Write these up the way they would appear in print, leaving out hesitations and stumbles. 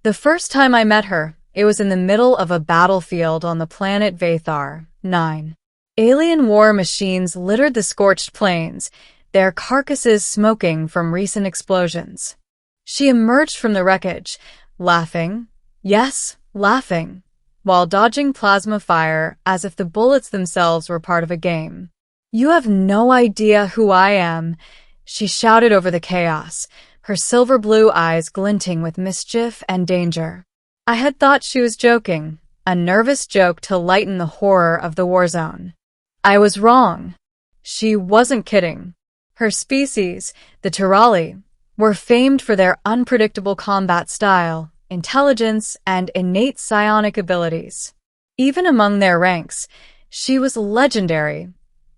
The first time I met her, it was in the middle of a battlefield on the planet Vathar 9. Alien war machines littered the scorched plains, their carcasses smoking from recent explosions. She emerged from the wreckage, laughing, yes, laughing, while dodging plasma fire as if the bullets themselves were part of a game. "You have no idea who I am," she shouted over the chaos, her silver blue eyes glinting with mischief and danger. I had thought she was joking, a nervous joke to lighten the horror of the war zone. I was wrong. She wasn't kidding. Her species, the Tyrrali, were famed for their unpredictable combat style, intelligence, and innate psionic abilities. Even among their ranks, she was legendary,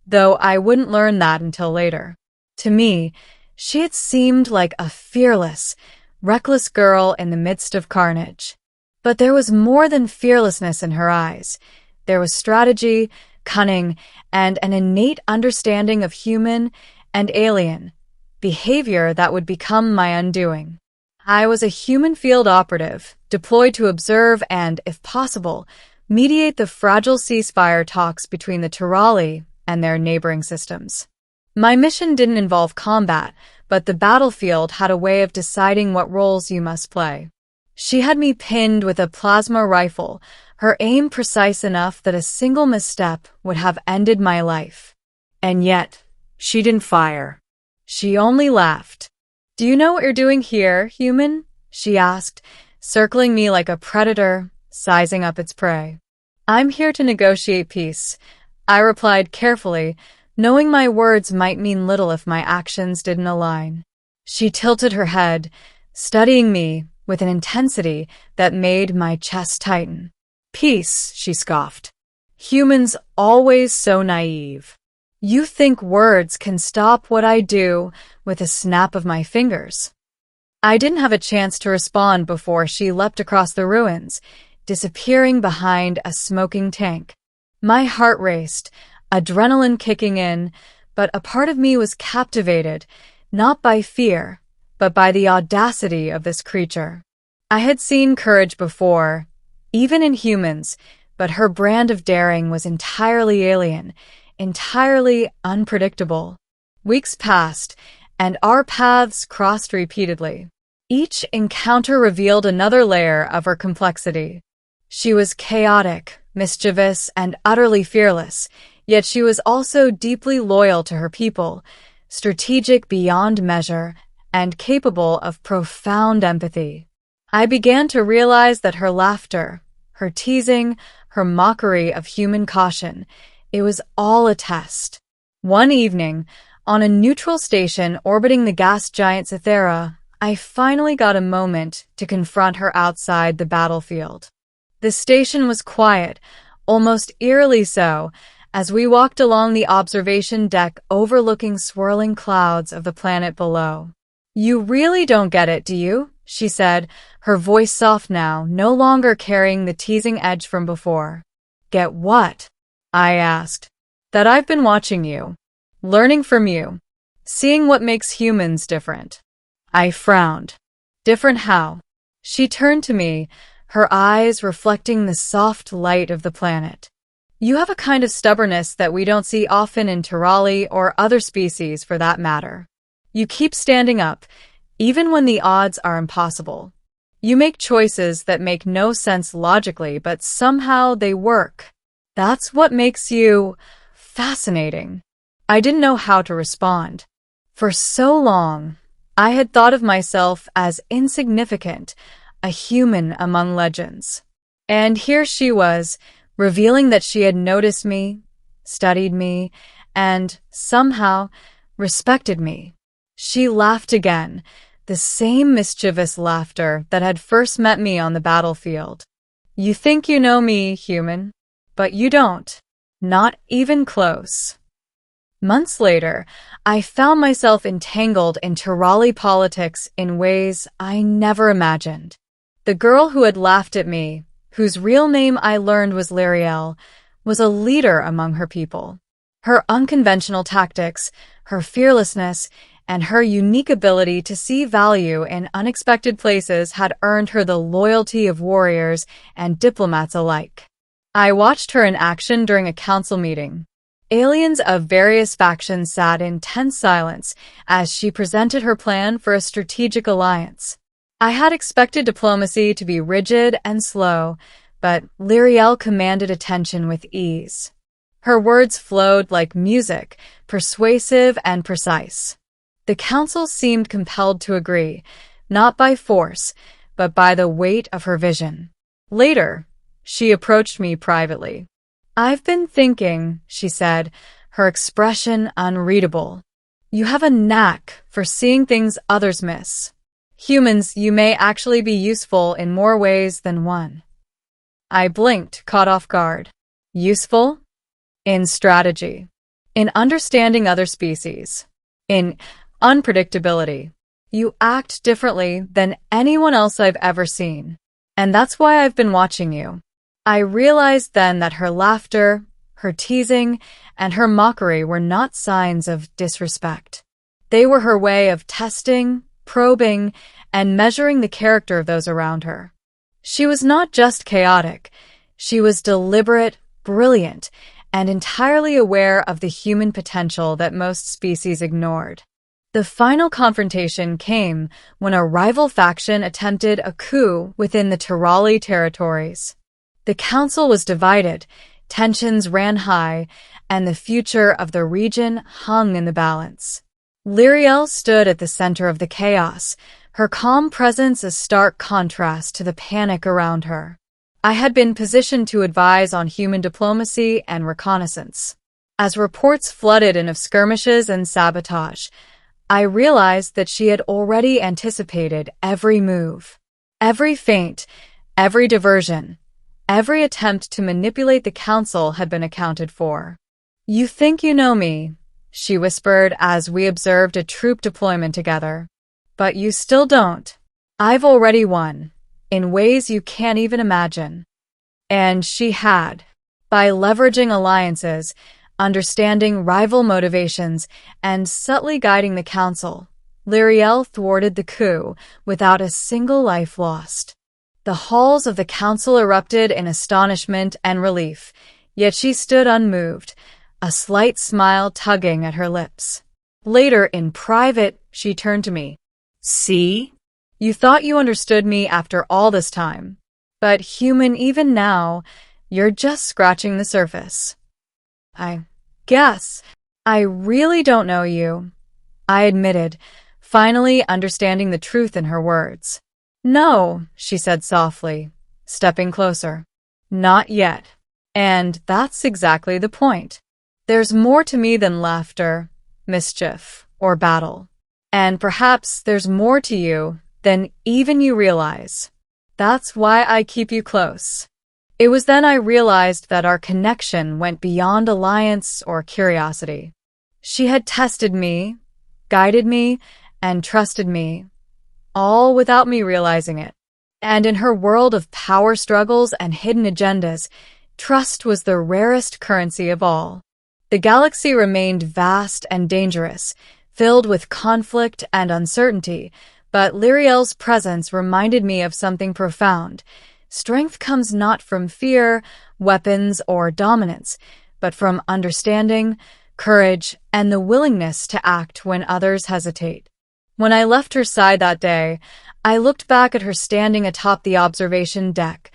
though I wouldn't learn that until later. To me, she had seemed like a fearless, reckless girl in the midst of carnage. But there was more than fearlessness in her eyes. There was strategy, cunning, and an innate understanding of human and alien behavior that would become my undoing. I was a human field operative, deployed to observe and, if possible, mediate the fragile ceasefire talks between the Tyrrali and their neighboring systems. My mission didn't involve combat, but the battlefield had a way of deciding what roles you must play. She had me pinned with a plasma rifle, her aim precise enough that a single misstep would have ended my life. And yet, she didn't fire. She only laughed. "Do you know what you're doing here, human?" she asked, circling me like a predator, sizing up its prey. "I'm here to negotiate peace," I replied carefully, knowing my words might mean little if my actions didn't align. She tilted her head, studying me with an intensity that made my chest tighten. "Peace," she scoffed. "Humans always so naive. You think words can stop what I do with a snap of my fingers." I didn't have a chance to respond before she leapt across the ruins, disappearing behind a smoking tank. My heart raced, adrenaline kicking in, but a part of me was captivated, not by fear, but by the audacity of this creature. I had seen courage before, even in humans, but her brand of daring was entirely alien, entirely unpredictable. Weeks passed, and our paths crossed repeatedly. Each encounter revealed another layer of her complexity. She was chaotic, mischievous, and utterly fearless, yet she was also deeply loyal to her people, strategic beyond measure, and capable of profound empathy. I began to realize that her laughter, her teasing, her mockery of human caution, it was all a test. One evening, on a neutral station orbiting the gas giant Cythera, I finally got a moment to confront her outside the battlefield. The station was quiet, almost eerily so, as we walked along the observation deck overlooking swirling clouds of the planet below. "You really don't get it, do you?" she said, her voice soft now, no longer carrying the teasing edge from before. "Get what?" I asked. "That I've been watching you, learning from you, seeing what makes humans different." I frowned. "Different how?" She turned to me, her eyes reflecting the soft light of the planet. "You have a kind of stubbornness that we don't see often in Tyrrali or other species for that matter. You keep standing up, even when the odds are impossible. You make choices that make no sense logically, but somehow they work. That's what makes you fascinating." I didn't know how to respond. For so long, I had thought of myself as insignificant, a human among legends. And here she was, revealing that she had noticed me, studied me, and, somehow, respected me. She laughed again, the same mischievous laughter that had first met me on the battlefield. "You think you know me, human, but you don't. Not even close." Months later, I found myself entangled in Tyrrali politics in ways I never imagined. The girl who had laughed at me, whose real name I learned was Lyriel, was a leader among her people. Her unconventional tactics, her fearlessness, and her unique ability to see value in unexpected places had earned her the loyalty of warriors and diplomats alike. I watched her in action during a council meeting. Aliens of various factions sat in tense silence as she presented her plan for a strategic alliance. I had expected diplomacy to be rigid and slow, but Lyriel commanded attention with ease. Her words flowed like music, persuasive and precise. The council seemed compelled to agree, not by force, but by the weight of her vision. Later, she approached me privately. "I've been thinking," she said, her expression unreadable. "You have a knack for seeing things others miss. Humans, you may actually be useful in more ways than one." I blinked, caught off guard. Useful? In strategy. In understanding other species. In unpredictability. You act differently than anyone else I've ever seen. And that's why I've been watching you. I realized then that her laughter, her teasing, and her mockery were not signs of disrespect. They were her way of testing, probing, and measuring the character of those around her. She was not just chaotic. She was deliberate, brilliant, and entirely aware of the human potential that most species ignored. The final confrontation came when a rival faction attempted a coup within the Tyrrali territories. The council was divided, tensions ran high, and the future of the region hung in the balance. Lyriel stood at the center of the chaos, her calm presence a stark contrast to the panic around her. I had been positioned to advise on human diplomacy and reconnaissance. As reports flooded in of skirmishes and sabotage, I realized that she had already anticipated every move, every feint, every diversion. Every attempt to manipulate the council had been accounted for. "You think you know me," she whispered as we observed a troop deployment together. "But you still don't. I've already won, in ways you can't even imagine." And she had. By leveraging alliances, understanding rival motivations, and subtly guiding the council, Lyriel thwarted the coup without a single life lost. The halls of the council erupted in astonishment and relief, yet she stood unmoved, a slight smile tugging at her lips. Later, in private, she turned to me. "See? You thought you understood me after all this time. But human, even now, you're just scratching the surface." "I guess. I really don't know you," I admitted, finally understanding the truth in her words. "No," she said softly, stepping closer. "Not yet. And that's exactly the point. There's more to me than laughter, mischief, or battle. And perhaps there's more to you than even you realize. That's why I keep you close." It was then I realized that our connection went beyond alliance or curiosity. She had tested me, guided me, and trusted me, all without me realizing it. And in her world of power struggles and hidden agendas, trust was the rarest currency of all. The galaxy remained vast and dangerous, filled with conflict and uncertainty, but Lyriel's presence reminded me of something profound. Strength comes not from fear, weapons, or dominance, but from understanding, courage, and the willingness to act when others hesitate. When I left her side that day, I looked back at her standing atop the observation deck,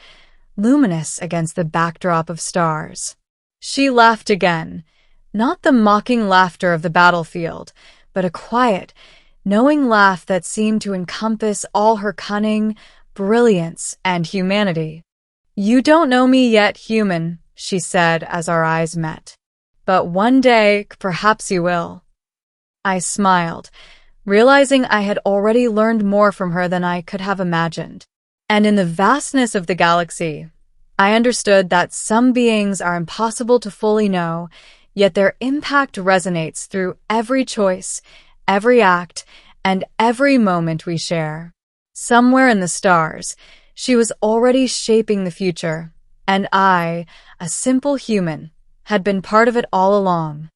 luminous against the backdrop of stars. She laughed again, not the mocking laughter of the battlefield, but a quiet, knowing laugh that seemed to encompass all her cunning, brilliance, and humanity. "You don't know me yet, human," she said as our eyes met. "But one day, perhaps you will." I smiled, realizing I had already learned more from her than I could have imagined. And in the vastness of the galaxy, I understood that some beings are impossible to fully know, yet their impact resonates through every choice, every act, and every moment we share. Somewhere in the stars, she was already shaping the future, and I, a simple human, had been part of it all along.